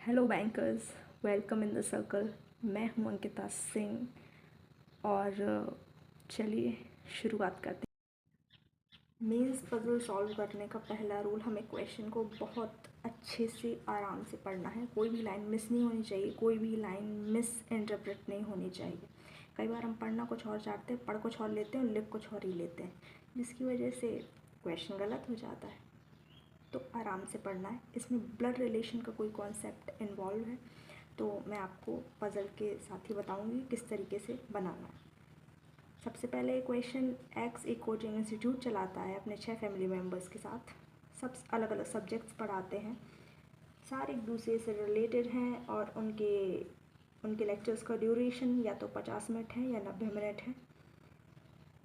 Hello bankers, welcome in the circle. मैं हूं अंकिता सिंह और चलिए शुरुआत करते हैं। मेंस पजल सॉल्व करने का पहला रूल, हमें क्वेश्चन को बहुत अच्छे से आराम से पढ़ना है। कोई भी लाइन मिस नहीं होनी चाहिए, कोई भी लाइन मिस इंटरप्रेट नहीं होनी चाहिए। कई बार हम पढ़ना कुछ और चाहते हैं, पढ़ कुछ और लेते हैं और लिख कुछ और ही लेते हैं, जिसकी वजह से क्वेश्चन गलत हो जाता है। तो आराम से पढ़ना है। इसमें ब्लड रिलेशन का कोई कॉन्सेप्ट इन्वॉल्व है, तो मैं आपको पज़ल के साथ ही बताऊंगी किस तरीके से बनाना है। सबसे पहले क्वेश्चन, एक्स एक कोचिंग इंस्टीट्यूट चलाता है अपने 6 फैमिली मेम्बर्स के साथ। सब अलग अलग सब्जेक्ट्स पढ़ाते हैं, सारे एक दूसरे से रिलेटेड हैं और उनके लेक्चर्स का ड्यूरेशन या तो 50 मिनट है या 90 मिनट है।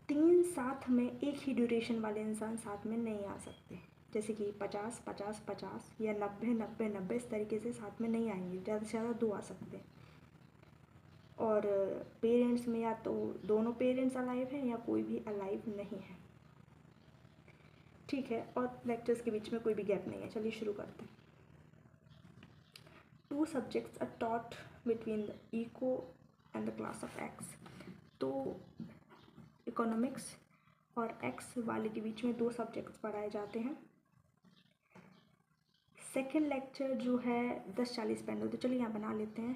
3 साथ में एक ही ड्यूरेशन वाले इंसान साथ में नहीं आ सकते, जैसे कि 50 50 50 या 90 90 90, इस तरीके से साथ में नहीं आएंगे। ज़्यादा से ज़्यादा 2 आ सकते हैं। और पेरेंट्स में या तो दोनों पेरेंट्स अलाइव हैं या कोई भी अलाइव नहीं है, ठीक है। और लेक्चर्स के बीच में कोई भी गैप नहीं है। चलिए शुरू करते हैं। 2 subjects are taught between the eco and the class of X. तो इकोनॉमिक्स और एक्स वाले के बीच में 2 सब्जेक्ट्स पढ़ाए जाते हैं। सेकेंड लेक्चर जो है 10:40 पे एंड होते। चलिए यहाँ बना लेते हैं।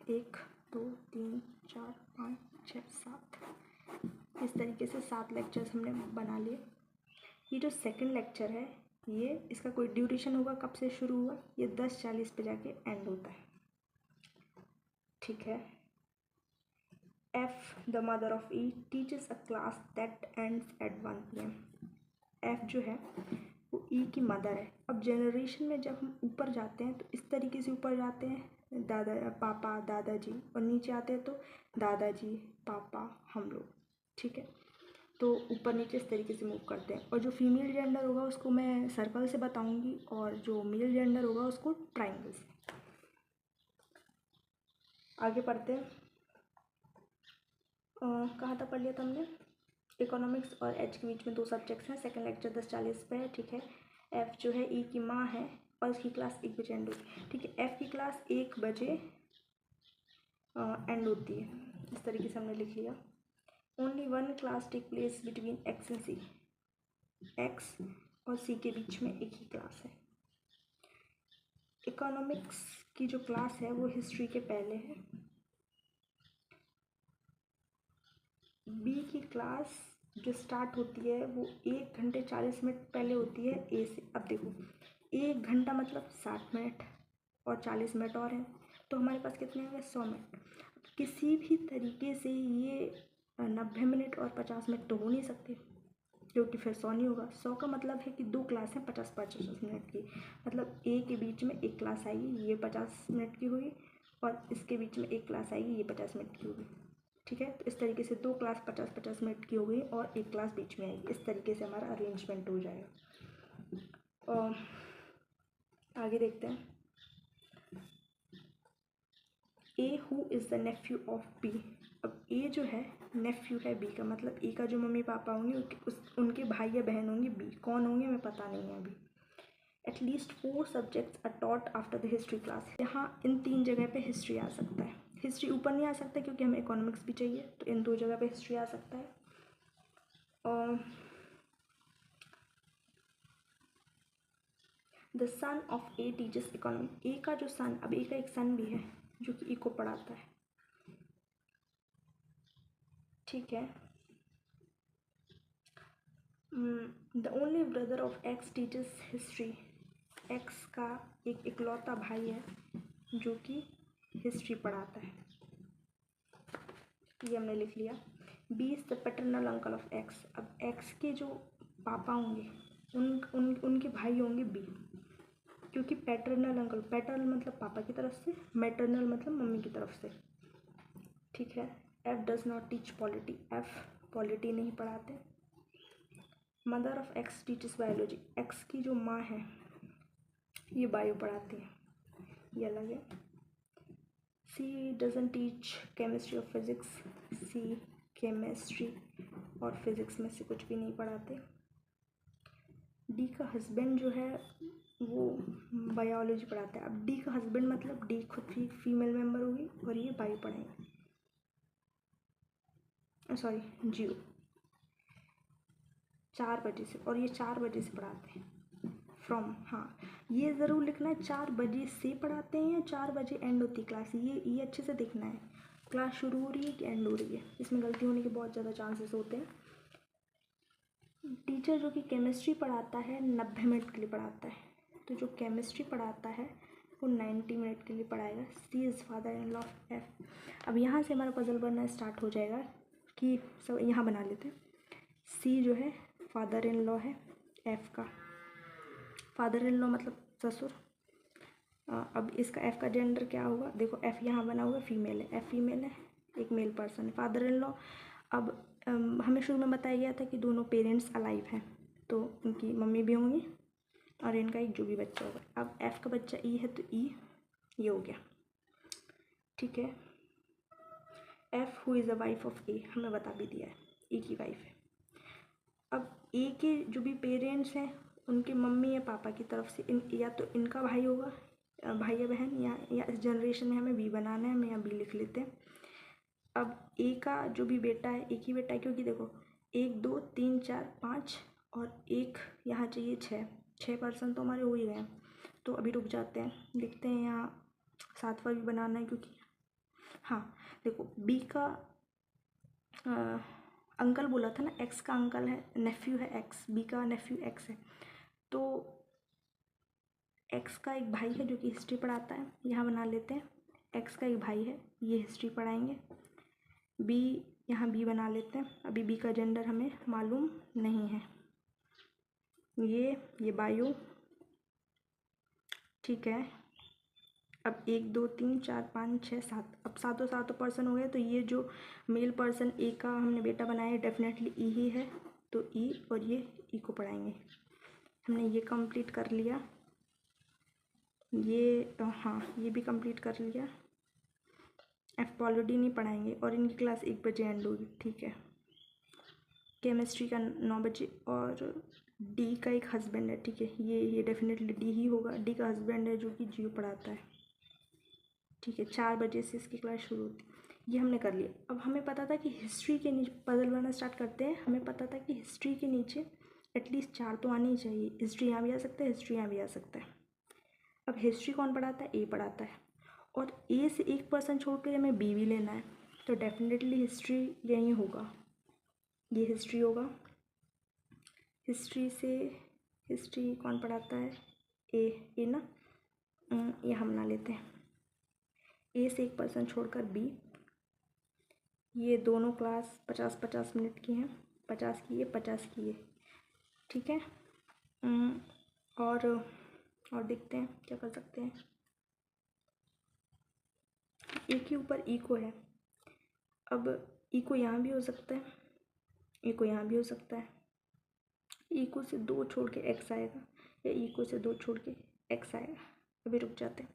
1 2 3 4 5 6 7, इस तरीके से 7 लेक्चर्स हमने बना लिए। ये जो सेकेंड लेक्चर है, ये इसका कोई ड्यूरेशन होगा, कब से शुरू हुआ, ये 10:40 पे जाके एंड होता है, ठीक है। F, the mother of E, teaches a class that ends at 1 PM। F जो है वो E की मदर है। अब जनरेशन में जब हम ऊपर जाते हैं तो इस तरीके से ऊपर जाते हैं, दादा पापा दादाजी, और नीचे आते हैं तो दादाजी पापा हम लोग, ठीक है। तो ऊपर नीचे इस तरीके से मूव करते हैं। और जो फीमेल जेंडर होगा उसको मैं सर्कल से बताऊंगी, और जो मेल जेंडर होगा उसको ट्राइंगल से। आगे पढ़ते हैं। कहाँ तक पढ़ लिया था हमने? इकोनॉमिक्स और एच के बीच में 2 सब्जेक्ट्स हैं। सेकेंड लेक्चर 10:40 पे है, ठीक है। एफ़ जो है ई की माँ है और इसकी क्लास 1 बजे एंड होती है, ठीक है। एफ़ की क्लास 1 बजे एंड होती है, इस तरीके से हमने लिख लिया। Only 1 class take place between X and C. X और सी के बीच में एक ही क्लास है। इकोनॉमिक्स की जो क्लास है वो हिस्ट्री के पहले है। बी की क्लास जो स्टार्ट होती है वो 1 घंटे 40 मिनट पहले होती है ए से। अब देखो 1 घंटा मतलब 60 मिनट और 40 मिनट और हैं, तो हमारे पास कितने हो गए? 100 मिनट। किसी भी तरीके से ये 90 मिनट और 50 मिनट तो हो नहीं सकते, क्योंकि फिर 100 नहीं होगा। 100 का मतलब है कि 2 क्लास हैं 50-50 मिनट की, मतलब ए के बीच में एक क्लास आएगी, ये 50 मिनट की होगी, और इसके बीच में एक क्लास आएगी, ये 50 मिनट की होगी, ठीक है। तो इस तरीके से 2 क्लास 50-50 मिनट की हो गई और एक क्लास बीच में आएगी। इस तरीके से हमारा अरेंजमेंट हो जाएगा। और आगे देखते हैं। A who is the nephew of B. अब ए जो है नेफ्यू है बी का, मतलब ए का जो मम्मी पापा होंगे उनके भाई या बहन होंगे बी। कौन होंगे हमें पता नहीं है अभी। At least 4 subjects are taught after the history class. यहाँ इन 3 जगह पे हिस्ट्री आ सकता है। हिस्ट्री ऊपर नहीं आ सकता क्योंकि हमें इकोनॉमिक्स भी चाहिए, तो इन 2 जगह पे हिस्ट्री आ सकता है। और the son of A teachers economy. A का जो सन, अब ए का एक सन भी है जो कि ए को पढ़ाता है, ठीक है। The only brother of x teachers history. X का एक इकलौता भाई है जो कि हिस्ट्री पढ़ाता है, ये हमने लिख लिया। B is the paternal uncle of X. अब एक्स के जो पापा होंगे उनके भाई होंगे बी, क्योंकि पैटर्नल अंकल, पैटर्नल मतलब पापा की तरफ से, मैटर्नल मतलब मम्मी की तरफ से, ठीक है। F does not teach polity. F polity नहीं पढ़ाते। Mother of x teachers biology. X की जो माँ है ये बायो पढ़ाती है, ये अलग है। सी डजन टीच केमिस्ट्री और फिज़िक्स। सी केमिस्ट्री और फिज़िक्स में से कुछ भी नहीं पढ़ाते। डी का हस्बैंड जो है वो बायोलॉजी पढ़ाता है। अब डी का हस्बैंड मतलब डी खुद भी फीमेल मेंबर होगी और ये बायो पढ़ाएंगे, सॉरी जियो, 4 बजे से। और ये 4 बजे से पढ़ाते हैं फ्रॉम, हाँ ये ज़रूर लिखना है 4 बजे से पढ़ाते हैं या 4 बजे एंड होती है क्लास, ये अच्छे से देखना है क्लास शुरू हो रही है कि एंड हो रही है, इसमें गलती होने के बहुत ज़्यादा चांसेस होते हैं। टीचर जो कि केमिस्ट्री पढ़ाता है 90 मिनट के लिए पढ़ाता है, तो जो केमिस्ट्री पढ़ाता है वो 90 मिनट के लिए पढ़ाएगा। C is father in law of F. अब यहाँ से हमारा पजल बनना स्टार्ट हो जाएगा कि सब यहाँ बना लेते हैं। सी जो है फादर इन लॉ है एफ का, फादर इन लॉ मतलब ससुर। अब इसका एफ का जेंडर क्या होगा, देखो एफ यहाँ बना हुआ फीमेल है, एफ फीमेल है, एक मेल पर्सन है, फादर इन लॉ। अब हमें शुरू में बताया गया था कि दोनों पेरेंट्स अलाइव हैं, तो उनकी मम्मी भी होंगी और इनका एक जो भी बच्चा होगा। अब एफ का बच्चा ई है तो ई ये हो गया, ठीक है। F who is the wife of A हमें बता भी दिया है, ए की वाइफ है। अब ए के जो भी पेरेंट्स हैं उनके मम्मी या पापा की तरफ से या तो इनका भाई होगा, भाई या बहन, या इस जनरेशन में हमें बी बनाना है, हमें यहाँ बी लिख लेते हैं। अब ए का जो भी बेटा है, एक ही बेटा है क्योंकि देखो 1 2 3 4 5 और एक यहाँ चाहिए 6 पर्सन तो हमारे हो ही गए। तो अभी रुक जाते हैं, देखते हैं यहाँ 7वां भी बनाना है क्योंकि हाँ देखो बी का अंकल बोला था ना, एक्स का अंकल है, नेफ्यू है एक्स, बी का नेफ्यू एक्स है, तो एक्स का एक भाई है जो कि हिस्ट्री पढ़ाता है, यहाँ बना लेते हैं। एक्स का एक भाई है, ये हिस्ट्री पढ़ाएंगे। बी यहाँ बी बना लेते हैं, अभी बी का जेंडर हमें मालूम नहीं है, ये बायो, ठीक है। अब 1 2 3 4 5 6 7, अब सातों पर्सन हो गए, तो ये जो मेल पर्सन ए का हमने बेटा बनाया है डेफिनेटली ई ही है, तो ई और ये ई को पढ़ाएंगे। हमने ये कंप्लीट कर लिया, ये हाँ ये भी कंप्लीट कर लिया। एफ ऑलरेडी नहीं पढ़ाएंगे और इनकी क्लास 1 बजे एंड होगी, ठीक है। केमिस्ट्री का 9 बजे, और डी का एक हस्बैंड है, ठीक है, ये डेफिनेटली डी ही होगा, डी का हस्बैंड है जो कि जियो पढ़ाता है, ठीक है। 4 बजे से इसकी क्लास शुरू होती है, ये हमने कर लिया। अब हमें पता था कि हिस्ट्री के नीचे पजल बनाना स्टार्ट करते हैं, हमें पता था कि हिस्ट्री के नीचे एटलीस्ट 4 तो आने ही चाहिए, हिस्ट्री यहाँ भी आ सकता है, हिस्ट्री यहाँ भी आ सकता है। अब हिस्ट्री कौन पढ़ाता है, ए पढ़ाता है, और ए से एक पर्सन छोड़ कर हमें बी भी लेना है, तो डेफिनेटली हिस्ट्री यहीं होगा, ये हिस्ट्री होगा। हिस्ट्री कौन पढ़ाता है, ए ना, ये हम ना लेते हैं। ए से एक पर्सन छोड़कर बी, ये दोनों क्लास 50-50 मिनट की हैं, 50 की है 50 की है, ठीक है। और देखते हैं क्या कर सकते हैं। ए के ऊपर ई को है, अब ई को यहाँ भी हो सकता है, ई को यहाँ भी हो सकता है, ई को से 2 छोड़ के एक्स आएगा, या ई को से 2 छोड़ के एक्स आएगा। अभी रुक जाते हैं।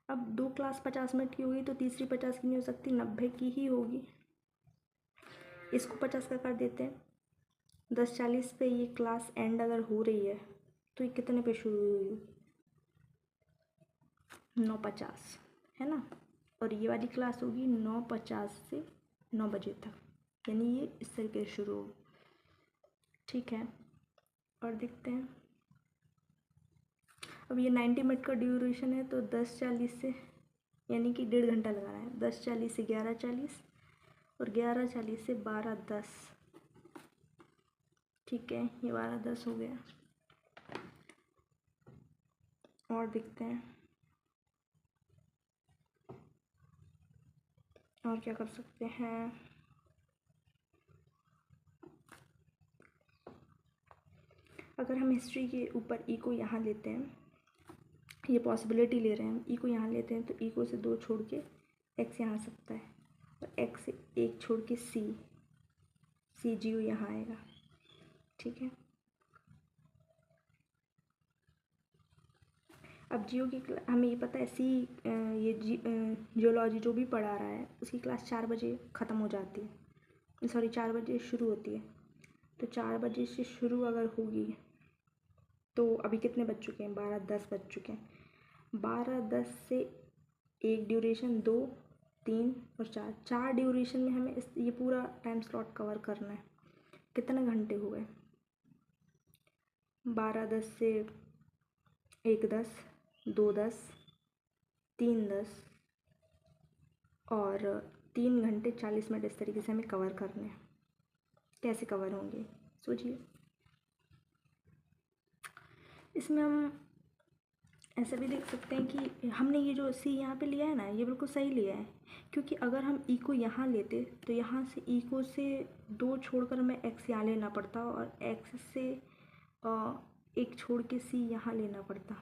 अब 2 क्लास 50 मिनट की होगी तो तीसरी 50 की नहीं हो सकती, 90 की ही होगी। इसको 50 का कर देते हैं। 10:40 पे ये क्लास एंड अगर हो रही है तो ये कितने पे शुरू हुई, 9:50 है ना, और ये वाली क्लास होगी 9:50 से 9 बजे तक, यानी ये इस तरीके से शुरू होगी, ठीक है। और देखते हैं, अब ये 90 मिनट का ड्यूरेशन है, तो 10:40 से यानी कि 1.5 घंटा लगाना है, 10:40 से 11:40 और 11:40 से 12:10, ठीक है, ये 12:10 हो गया। और देखते हैं और क्या कर सकते हैं। अगर हम हिस्ट्री के ऊपर ई को यहाँ लेते हैं, ये पॉसिबिलिटी ले रहे हैं हम, ई को यहाँ लेते हैं, तो ई को से 2 छोड़ के एक्स यहाँ आ सकता है, और एक्स से 1 छोड़ के सी जी यू यहाँ आएगा, ठीक है। अब जियो की हमें ये पता है ये जियोलॉजी जो भी पढ़ा रहा है उसकी क्लास 4 बजे ख़त्म हो जाती है, सॉरी 4 बजे शुरू होती है, तो 4 बजे से शुरू अगर होगी तो अभी कितने बज चुके हैं? 12:10 बज चुके हैं। 12:10 से एक ड्यूरेशन, 2, 3 और 4 ड्यूरेशन में हमें ये पूरा टाइम स्लॉट कवर करना है। कितने घंटे हुए? 12:10 से 1:10, 2:10, 3:10 और 3 घंटे 40 मिनट इस तरीके से हमें कवर करने हैं। कैसे कवर होंगे सोचिए। इसमें हम ऐसा भी देख सकते हैं कि हमने ये जो सी यहाँ पे लिया है ना, ये बिल्कुल सही लिया है, क्योंकि अगर हम ई को यहाँ लेते तो यहाँ से ई को से 2 छोड़कर हमें एक्स यहाँ लेना पड़ता और एक्स से 1 छोड़ के सी यहाँ लेना पड़ता।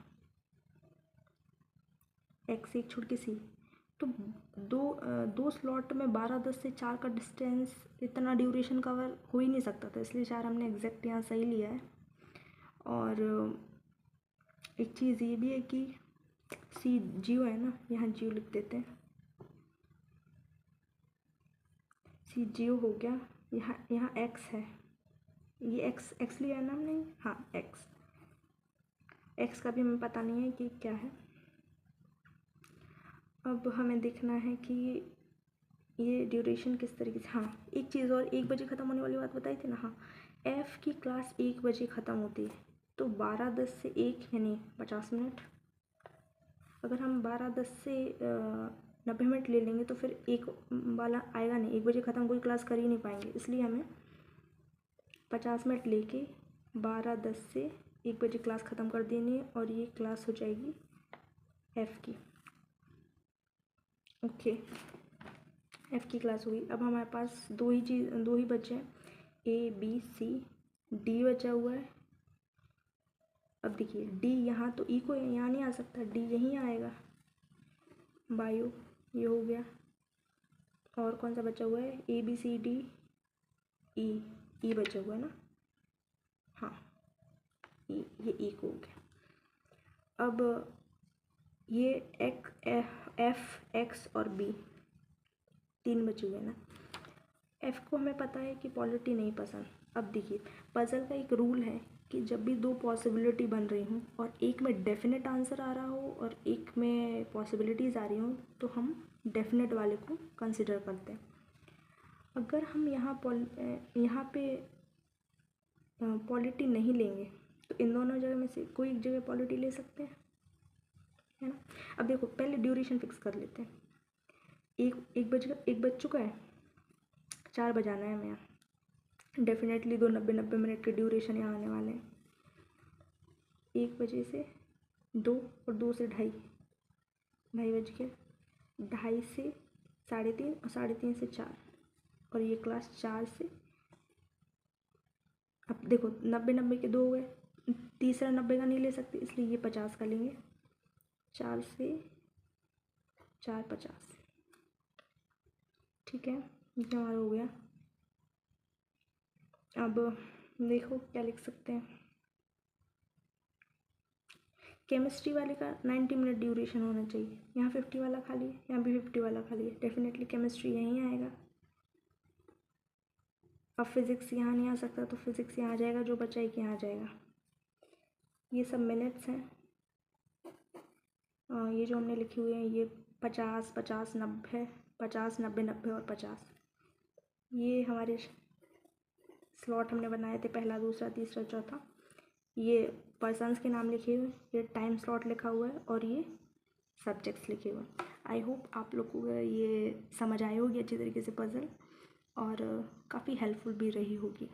एक्स से 1 छोड़ के सी, तो दो स्लॉट में 12:10 से 4 का डिस्टेंस, इतना ड्यूरेशन कवर हो ही नहीं सकता था, इसलिए 4 हमने एग्जैक्ट यहाँ सही लिया है। और एक चीज़ ये भी है कि सी जियो है ना, यहाँ जियो लिख देते हैं। सी जियो हो गया। यहाँ एक्स है, ये एक्स लिया है ना हमने। हाँ, एक्स का भी हमें पता नहीं है कि क्या है। अब हमें देखना है कि ये ड्यूरेशन किस तरीके से। हाँ, एक चीज़ और, 1 बजे ख़त्म होने वाली बात बताई थी ना। हाँ, एफ़ की क्लास 1 बजे ख़त्म होती है, तो 12:10 से 1 यानी 50 मिनट। अगर हम 12:10 से 90 मिनट ले लेंगे तो फिर 1 वाला आएगा नहीं, 1 बजे ख़त्म कोई क्लास कर ही नहीं पाएंगे, इसलिए हमें 50 मिनट लेके 12:10 से 1 बजे क्लास ख़त्म कर देनी है और ये क्लास हो जाएगी एफ़ की। ओके, एफ़ की क्लास हुई। अब हमारे पास दो ही बचे हैं, ए बी सी, डी बचा हुआ है। अब देखिए डी यहाँ, तो ई को यहाँ नहीं आ सकता, डी यहीं आएगा। बायो ये हो गया। और कौन सा बचा हुआ है? A B C D E बचा हुआ है ना। हाँ, ये ई को हो गया। अब ये एफ एक्स और बी 3 बचे हुए ना। एफ़ को हमें पता है कि पॉलिटी नहीं पसंद। अब देखिए पजल का एक रूल है कि जब भी 2 पॉसिबिलिटी बन रही हूँ और एक में डेफिनेट आंसर आ रहा हो और एक में पॉसिबिलिटीज़ आ रही हूँ, तो हम डेफिनेट वाले को कंसिडर करते हैं। अगर हम यहाँ पे पॉलिटी नहीं लेंगे तो इन दोनों जगह में से कोई एक जगह पॉलिटी ले सकते हैं, है ना। अब देखो पहले ड्यूरेशन फिक्स कर लेते हैं। एक बज चुका है, 4 बजाना है हमें यहाँ। डेफिनेटली 2 90 मिनट के ड्यूरेशन यहाँ आने वाले हैं। 1 बजे से 2 और 2 से 2:30, 2:30 बज गया। 2:30 से 3:30 और 3:30 से 4, और ये क्लास 4 से। अब देखो 90 के 2 हो गए, तीसरा 90 का नहीं ले सकते, इसलिए ये 50 का लेंगे। 4 से 4 50, ठीक है, ये हमारा हो गया। अब देखो क्या लिख सकते हैं। केमिस्ट्री वाले का 90 मिनट ड्यूरेशन होना चाहिए, यहाँ 50 वाला खाली है, यहाँ भी 50 वाला खाली है, डेफिनेटली केमिस्ट्री यहीं आएगा। अब फिज़िक्स यहाँ नहीं आ सकता, तो फिज़िक्स यहाँ आ जाएगा, जो बचा एक यहाँ आ जाएगा। ये सब मिनट्स हैं। ये जो हमने लिखे हुए हैं ये 50 50 90 50 90 90 और 50, ये हमारे स्लॉट हमने बनाए थे, पहला दूसरा तीसरा चौथा। ये पर्सन्स के नाम लिखे हुए, ये टाइम स्लॉट लिखा हुआ है और ये सब्जेक्ट्स लिखे हुए हैं। आई होप आप लोग को ये समझ आई होगी अच्छी तरीके से पजल, और काफ़ी हेल्पफुल भी रही होगी।